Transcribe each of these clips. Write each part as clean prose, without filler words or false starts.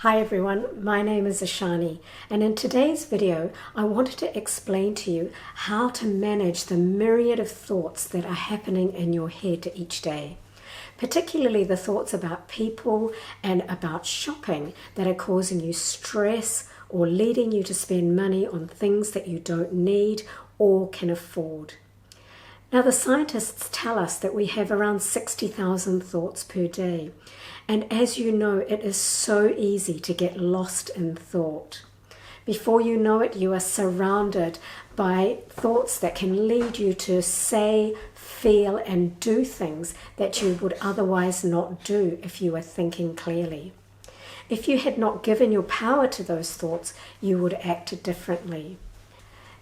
Hi everyone, my name is Ashani, and in today's video I wanted to explain to you how to manage the myriad of thoughts that are happening in your head each day, particularly the thoughts about people and about shopping that are causing you stress or leading you to spend money on things that you don't need or can afford. Now, the scientists tell us that we have around 60,000 thoughts per day. And as you know, it is so easy to get lost in thought. Before you know it, you are surrounded by thoughts that can lead you to say, feel, and do things that you would otherwise not do if you were thinking clearly. If you had not given your power to those thoughts, you would act differently.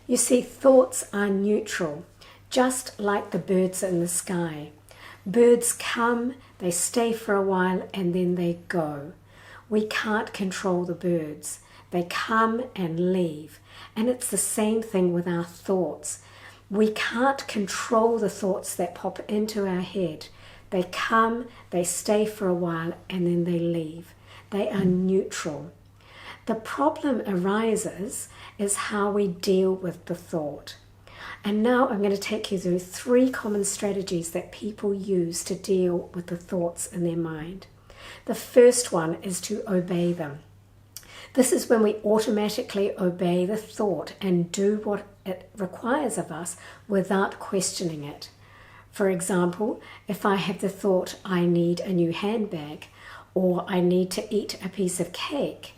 You see, thoughts are neutral. Just like the birds in the sky. Birds come, they stay for a while, and then they go. We can't control the birds. They come and leave. And it's the same thing with our thoughts. We can't control the thoughts that pop into our head. They come, they stay for a while, and then they leave. They are neutral. The problem arises is how we deal with the thought. And now I'm going to take you through 3 common strategies that people use to deal with the thoughts in their mind. The first one is to obey them. This is when we automatically obey the thought and do what it requires of us without questioning it. For example, if I have the thought I need a new handbag or I need to eat a piece of cake,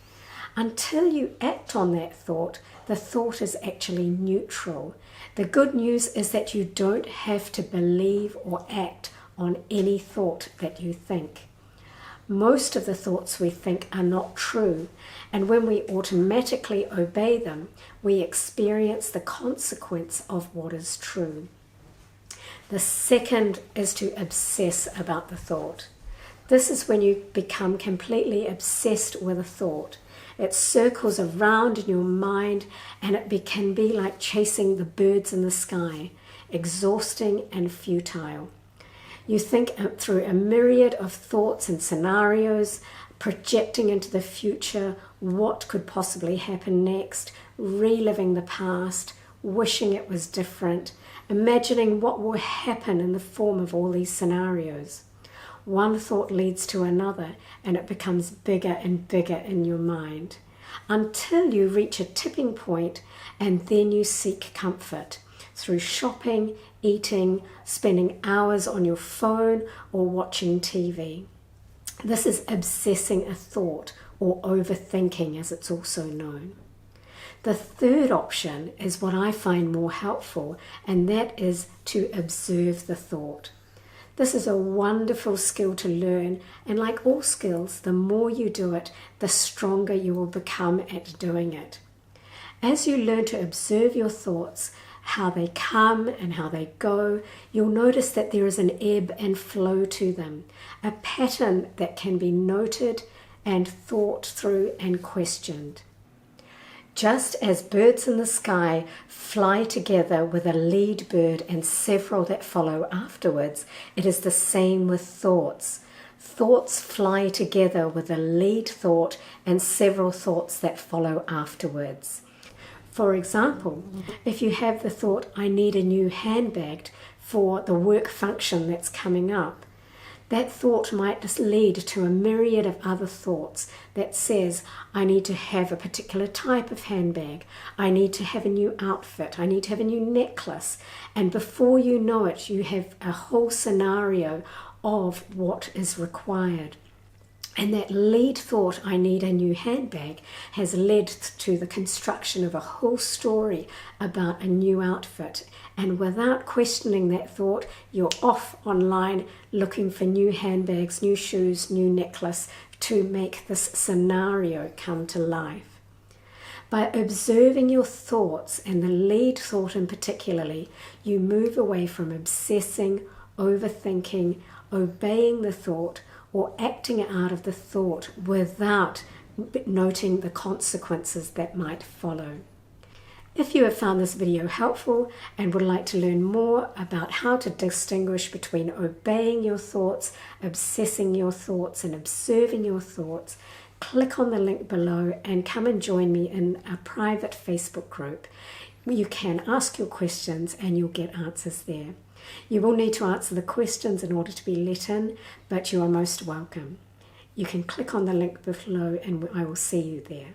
until you act on that thought, the thought is actually neutral. The good news is that you don't have to believe or act on any thought that you think. Most of the thoughts we think are not true, and when we automatically obey them, we experience the consequence of what is true. The second is to obsess about the thought. This is when you become completely obsessed with a thought. It circles around in your mind and it can be like chasing the birds in the sky, exhausting and futile. You think through a myriad of thoughts and scenarios, projecting into the future what could possibly happen next, reliving the past, wishing it was different, imagining what will happen in the form of all these scenarios. One thought leads to another and it becomes bigger and bigger in your mind until you reach a tipping point, and then you seek comfort through shopping, eating, spending hours on your phone or watching TV. This is obsessing a thought, or overthinking as it's also known. The third option is what I find more helpful, and that is to observe the thought. This is a wonderful skill to learn, and like all skills, the more you do it, the stronger you will become at doing it. As you learn to observe your thoughts, how they come and how they go, you'll notice that there is an ebb and flow to them, a pattern that can be noted and thought through and questioned. Just as birds in the sky fly together with a lead bird and several that follow afterwards, it is the same with thoughts. Thoughts fly together with a lead thought and several thoughts that follow afterwards. For example, if you have the thought, I need a new handbag for the work function that's coming up, that thought might just lead to a myriad of other thoughts that says, I need to have a particular type of handbag, I need to have a new outfit, I need to have a new necklace. And before you know it, you have a whole scenario of what is required. And that lead thought, I need a new handbag, has led to the construction of a whole story about a new outfit. And without questioning that thought, you're off online looking for new handbags, new shoes, new necklace to make this scenario come to life. By observing your thoughts, and the lead thought in particularly, you move away from obsessing, overthinking, obeying the thought, or acting out of the thought without noting the consequences that might follow. If you have found this video helpful and would like to learn more about how to distinguish between obeying your thoughts, obsessing your thoughts, and observing your thoughts, click on the link below and come and join me in a private Facebook group. You can ask your questions and you'll get answers there. You will need to answer the questions in order to be let in, but you are most welcome. You can click on the link below and I will see you there.